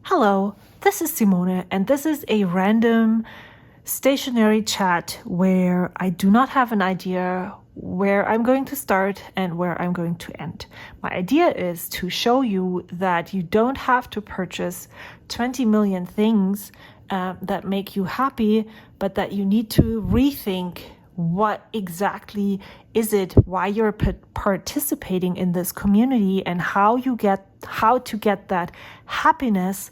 Hello, this is Simone, and this is a random stationery chat where I do not have an idea where I'm going to start and where I'm going to end. My idea is to show you that you don't have to purchase 20 million things that make you happy, but that you need to rethink what exactly is it, why you're participating in this community, and how to get that happiness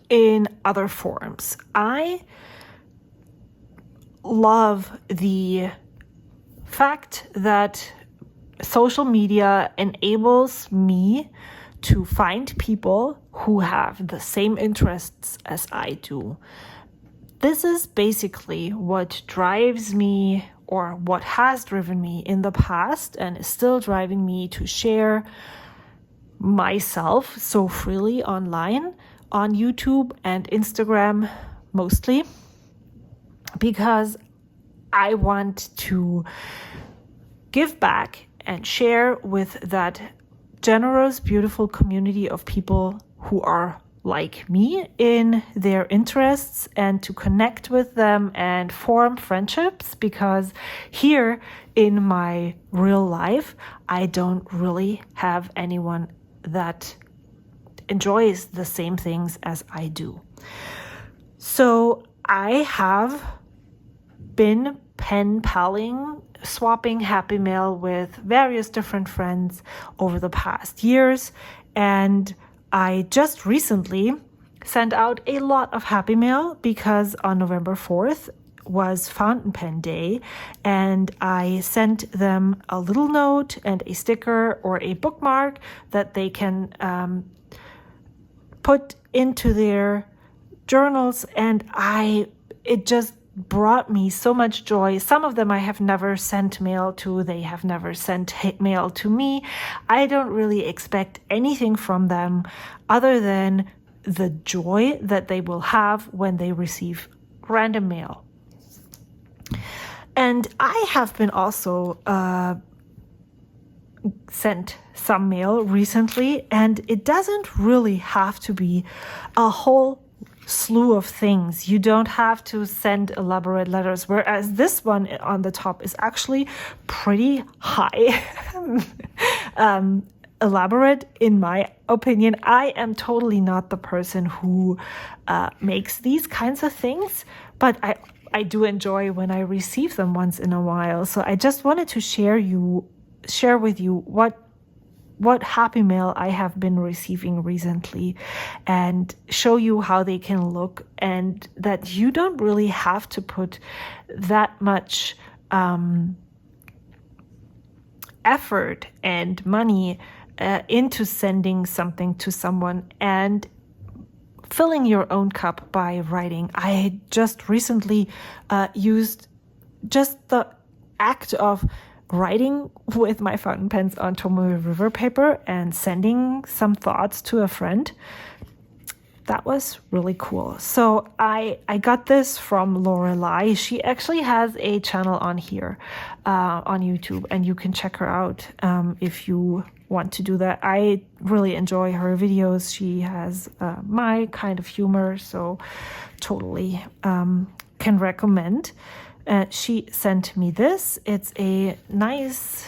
in other forms. I love the fact that social media enables me to find people who have the same interests as I do. This is basically what drives me, or what has driven me in the past and is still driving me to share myself so freely online, on YouTube and Instagram mostly, because I want to give back and share with that generous, beautiful community of people who are like me in their interests, and to connect with them and form friendships, because here in my real life, I don't really have anyone that enjoys the same things as I do. So I have been pen paling, swapping happy mail with various different friends over the past years, and I just recently sent out a lot of happy mail because on November 4th was Fountain Pen Day, and I sent them a little note and a sticker or a bookmark that they can put into their journals, and it just brought me so much joy. Some of them I have never sent mail to. They have never sent mail to me. I don't really expect anything from them other than the joy that they will have when they receive random mail. And I have been also sent some mail recently, and it doesn't really have to be a whole slew of things. You don't have to send elaborate letters, whereas this one on the top is actually pretty high elaborate in my opinion. I am totally not the person who makes these kinds of things, but I do enjoy when I receive them once in a while. So I just wanted to share with you what happy mail I have been receiving recently, and show you how they can look, and that you don't really have to put that much effort and money into sending something to someone and filling your own cup by writing. I just recently used just the act of writing with my fountain pens on Tomoe River paper and sending some thoughts to a friend. That was really cool. So I got this from Lorelei. She actually has a channel on here on YouTube, and you can check her out if you want to do that. I really enjoy her videos. She has my kind of humor, so totally can recommend. She sent me this. It's a nice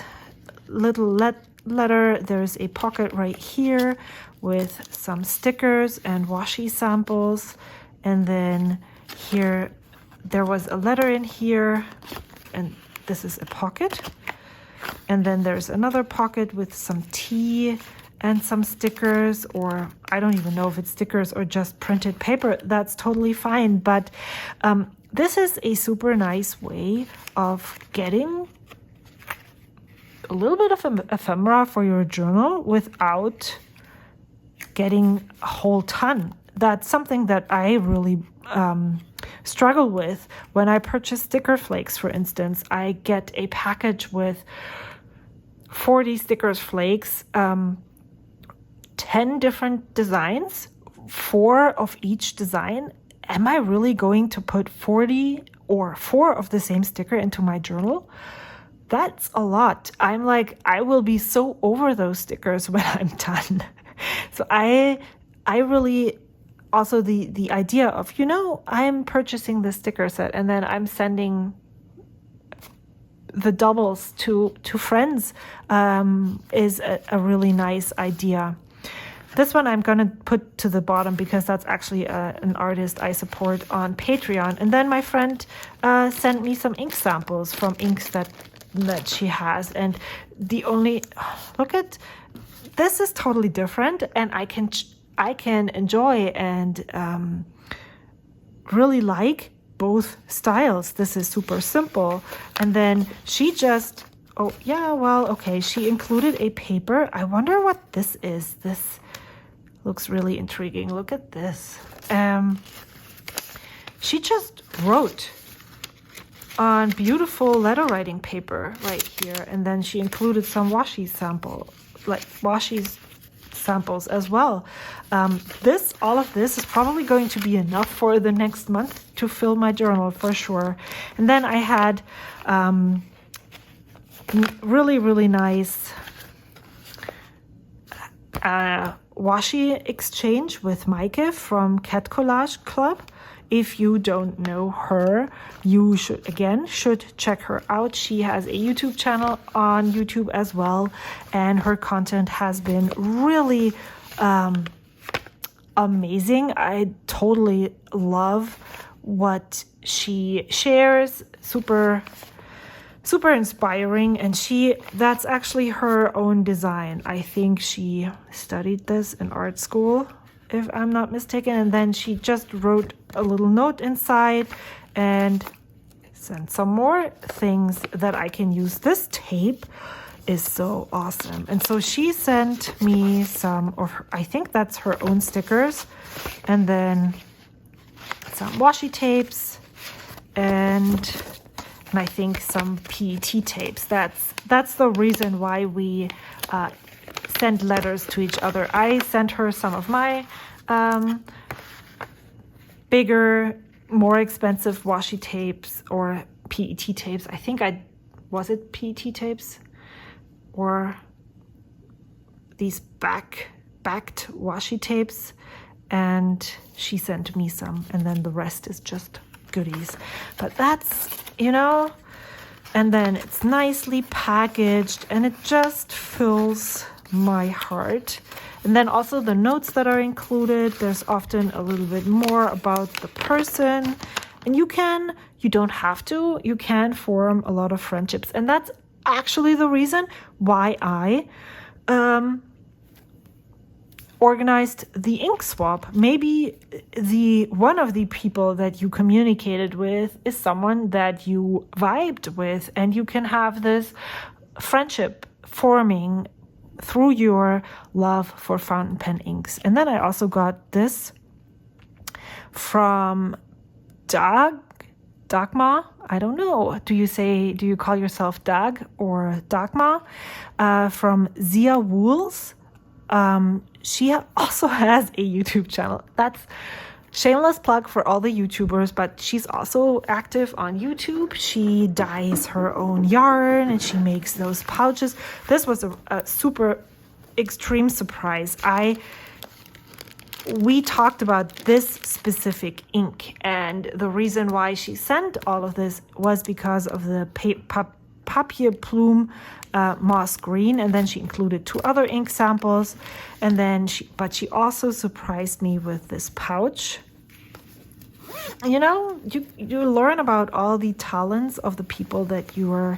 little letter. There's a pocket right here with some stickers and washi samples. And then here, there was a letter in here, and this is a pocket. And then there's another pocket with some tea and some stickers, or I don't even know if it's stickers or just printed paper. That's totally fine. But this is a super nice way of getting a little bit of ephemera for your journal without getting a whole ton. That's something that I really struggle with when I purchase sticker flakes, for instance. I get a package with 40 stickers flakes, 10 different designs, 4 of each design. Am I really going to put 40 or 4 of the same sticker into my journal? That's a lot. I'm like, I will be so over those stickers when I'm done. So I really also the idea of, I'm purchasing this sticker set and then I'm sending the doubles to friends is a really nice idea. This one I'm going to put to the bottom because that's actually an artist I support on Patreon. And then my friend sent me some ink samples from inks that she has. And look at, this is totally different, and I can enjoy and really like both styles. This is super simple. And then she just, she included a paper. I wonder what this is. This looks really intriguing. Look at this. She just wrote on beautiful letter writing paper right here, and then she included some washi samples as well. All of this is probably going to be enough for the next month to fill my journal for sure. And then I had really, really nice washi exchange with Maike from Cat Collage Club. If you don't know her, you should check her out. She has a YouTube channel on YouTube as well, and her content has been really amazing. I totally love what she shares. Super inspiring, and that's actually her own design. I think she studied this in art school, if I'm not mistaken, and then she just wrote a little note inside and sent some more things that I can use. This tape is so awesome. And so she sent me some I think that's her own stickers, and then some washi tapes and I think some PET tapes. That's the reason why we send letters to each other. I sent her some of my bigger, more expensive washi tapes or PET tapes. I think was it PET tapes or these backed washi tapes, and she sent me some, and then the rest is just goodies. But that's, and then it's nicely packaged and it just fills my heart. And then also the notes that are included, there's often a little bit more about the person, and you don't have to, you can form a lot of friendships. And that's actually the reason why I organized the ink swap. Maybe one of the people that you communicated with is someone that you vibed with, and you can have this friendship forming through your love for fountain pen inks. And then I also got this from Dagma. I don't know. Do you call yourself Dag or Dagma? From Zia Wools. She also has a YouTube channel. That's shameless plug for all the YouTubers, but she's also active on YouTube. She dyes her own yarn and she makes those pouches. This was a super extreme surprise. We talked about this specific ink, and the reason why she sent all of this was because of the papier plume moss green, and then she included 2 other ink samples, and then she also surprised me with this pouch. You learn about all the talents of the people that you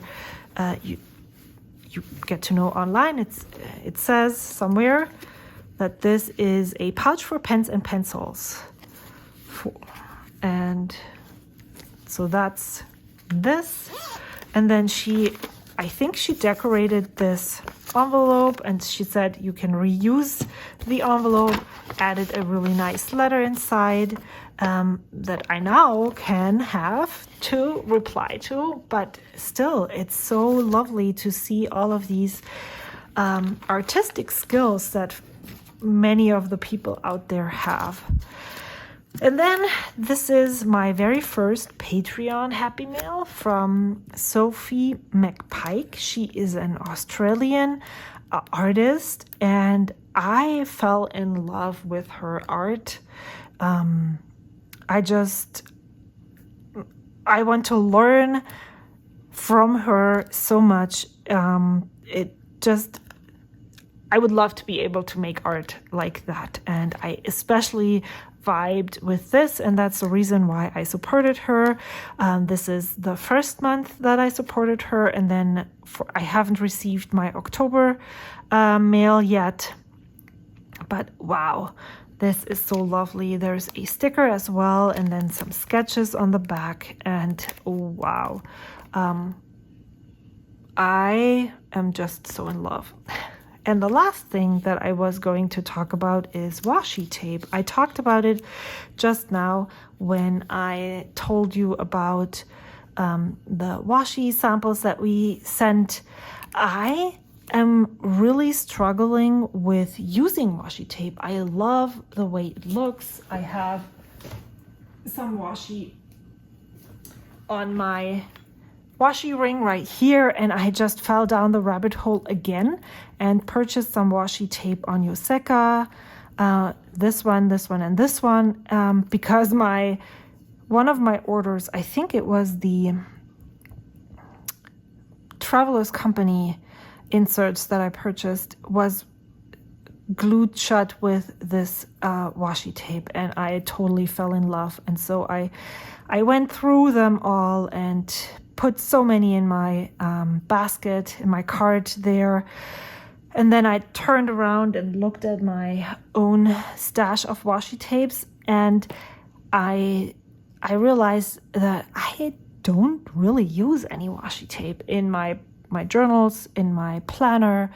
get to know online. It says somewhere that this is a pouch for pens and pencils, and so that's this. And then I think she decorated this envelope, and she said you can reuse the envelope, added a really nice letter inside that I now can have to reply to. But still, it's so lovely to see all of these artistic skills that many of the people out there have. And then this is my very first Patreon Happy Mail from Sophie McPike. She is an Australian artist, and I fell in love with her art. I want to learn from her so much. I would love to be able to make art like that. And I especially vibed with this, and that's the reason why I supported her. This is the first month that I supported her, and then I haven't received my October mail yet. But wow, this is so lovely. There's a sticker as well, and then some sketches on the back, and oh, wow. I am just so in love. And the last thing that I was going to talk about is washi tape. I talked about it just now when I told you about the washi samples that we sent. I am really struggling with using washi tape. I love the way it looks. I have some washi on my washi ring right here, and I just fell down the rabbit hole again and purchased some washi tape on Yoseka, this one, and this one, because one of my orders, I think it was the Traveler's Company inserts that I purchased, was glued shut with this washi tape, and I totally fell in love. And so I went through them all and put so many in my basket, in my cart there. And then I turned around and looked at my own stash of washi tapes, and I realized that I don't really use any washi tape in my journals, in my planner.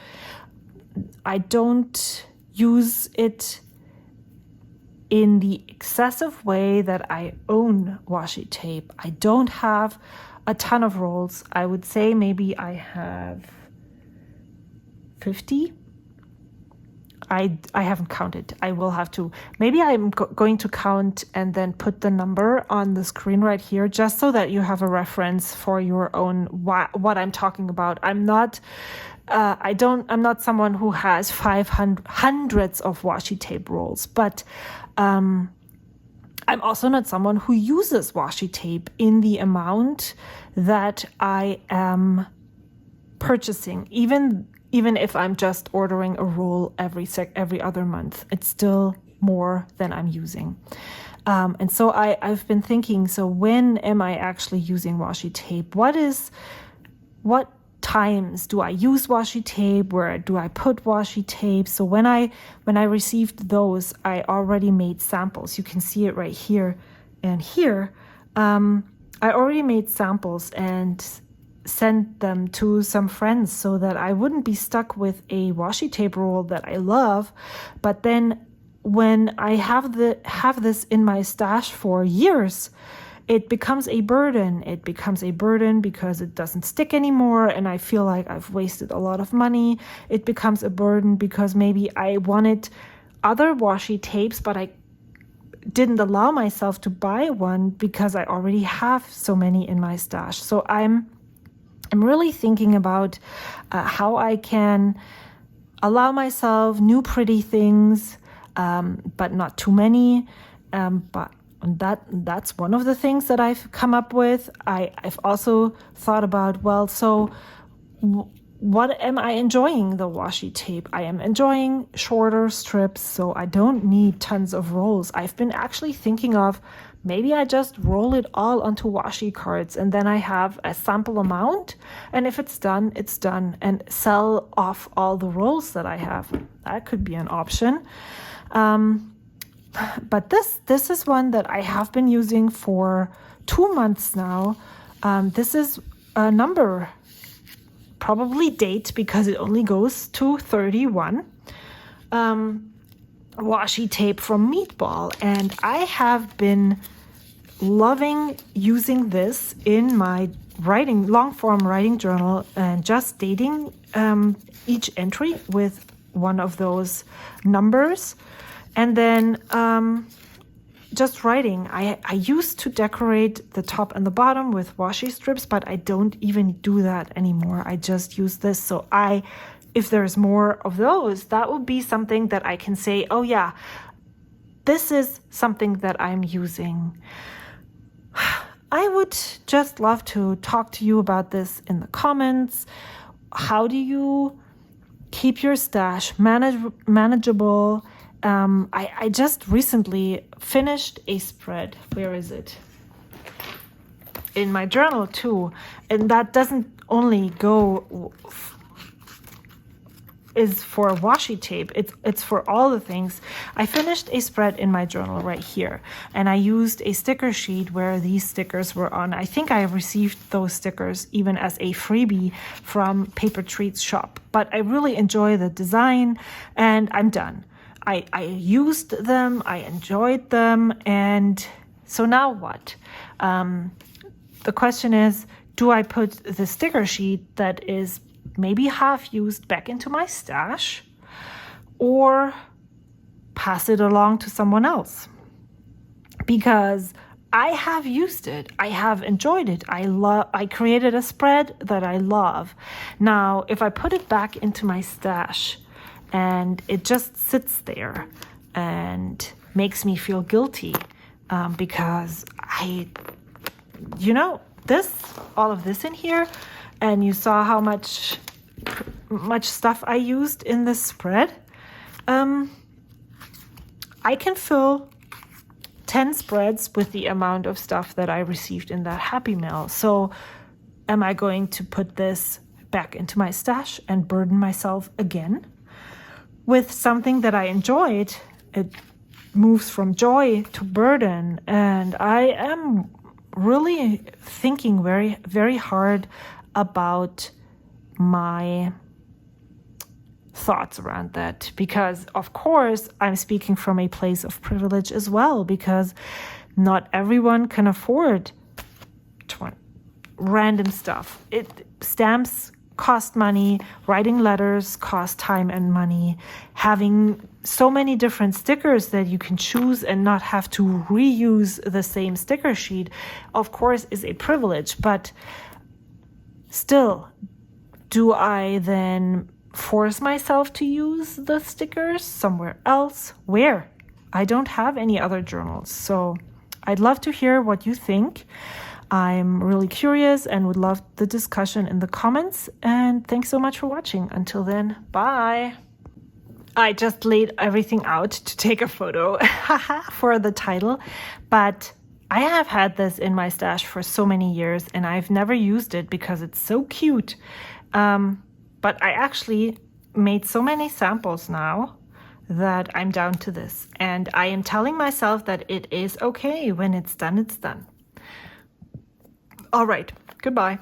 I don't use it in the excessive way that I own washi tape. I don't have a ton of rolls. I would say maybe I have 50. I haven't counted. I will have to. Maybe I'm going to count and then put the number on the screen right here, just so that you have a reference for your own what I'm talking about. I'm not someone who has hundreds of washi tape rolls, but I'm also not someone who uses washi tape in the amount that I am purchasing. Even if I'm just ordering a roll every other month, it's still more than I'm using. And so I've been thinking, so when am I actually using washi tape? What times do I use washi tape? Where do I put washi tape? So when I received those, I already made samples. You can see it right here and here. I already made samples and sent them to some friends so that I wouldn't be stuck with a washi tape roll that I love. But then when I have this in my stash for years, it becomes a burden. It becomes a burden because it doesn't stick anymore, and I feel like I've wasted a lot of money. It becomes a burden because maybe I wanted other washi tapes, but I didn't allow myself to buy one because I already have so many in my stash. So I'm really thinking about how I can allow myself new pretty things, but not too many. But that's one of the things that I've come up with. I've also thought about, what am I enjoying the washi tape? I am enjoying shorter strips, so I don't need tons of rolls. I've been actually thinking of maybe I just roll it all onto washi cards, and then I have a sample amount, and if it's done, it's done, and sell off all the rolls that I have. That could be an option. But this is one that I have been using for 2 months now. This is a number, probably date, because it only goes to 31. Washi tape from Meatball, and I have been loving using this in my long form writing journal and just dating each entry with one of those numbers, and then just writing. I used to decorate the top and the bottom with washi strips, but I don't even do that anymore. I just use this. So I if there's more of those, that would be something that I can say, oh yeah, this is something that I'm using. I would just love to talk to you about this in the comments. How do you keep your stash manageable? I just recently finished a spread. Where is it? In my journal too. And that doesn't only go is for washi tape. It's for all the things. I finished a spread in my journal right here, and I used a sticker sheet where these stickers were on. I think I received those stickers even as a freebie from Paper Treats shop, but I really enjoy the design, and I'm done. I used them, I enjoyed them, and so now what? The question is, do I put the sticker sheet that is maybe half used back into my stash, or pass it along to someone else? Because I have used it, I have enjoyed it, I created a spread that I love. Now, if I put it back into my stash and it just sits there and makes me feel guilty, because all of this in here, and you saw how much stuff I used in this spread. I can fill 10 spreads with the amount of stuff that I received in that Happy Mail. So am I going to put this back into my stash and burden myself again with something that I enjoyed? It moves from joy to burden, and I am really thinking very, very hard about my thoughts around that, because of course I'm speaking from a place of privilege as well, because not everyone can afford random stuff. Stamps cost money, writing letters cost time and money. Having so many different stickers that you can choose and not have to reuse the same sticker sheet, of course, is a privilege. But still, do I then force myself to use the stickers somewhere else? Where? I don't have any other journals, so I'd love to hear what you think. I'm really curious and would love the discussion in the comments. And thanks so much for watching. Until then, bye. I just laid everything out to take a photo for the title, but I have had this in my stash for so many years and I've never used it because it's so cute. But I actually made so many samples now that I'm down to this. And I am telling myself that it is okay. When it's done, it's done. All right. Goodbye.